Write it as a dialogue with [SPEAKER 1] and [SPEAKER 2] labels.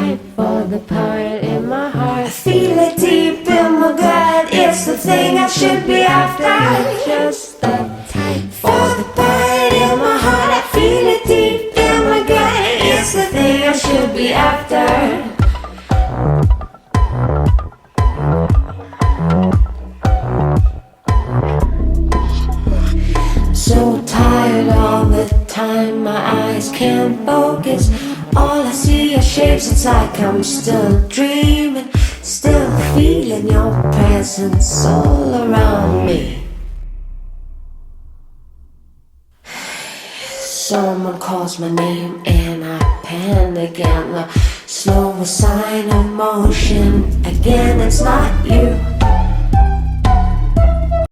[SPEAKER 1] time for the part in my heart.
[SPEAKER 2] I feel it deep in my gut. It's the thing I should be after.
[SPEAKER 1] Just the time
[SPEAKER 2] For the part in my heart, I feel it deep in my gut. It's the thing I should be after. So tired all the time, my eyes can't focus. All I see are shapes, it's like I'm still dreaming. Still feeling your presence all around me. Someone calls my name and I panic again. The slowest sign of motion. Again, it's not you.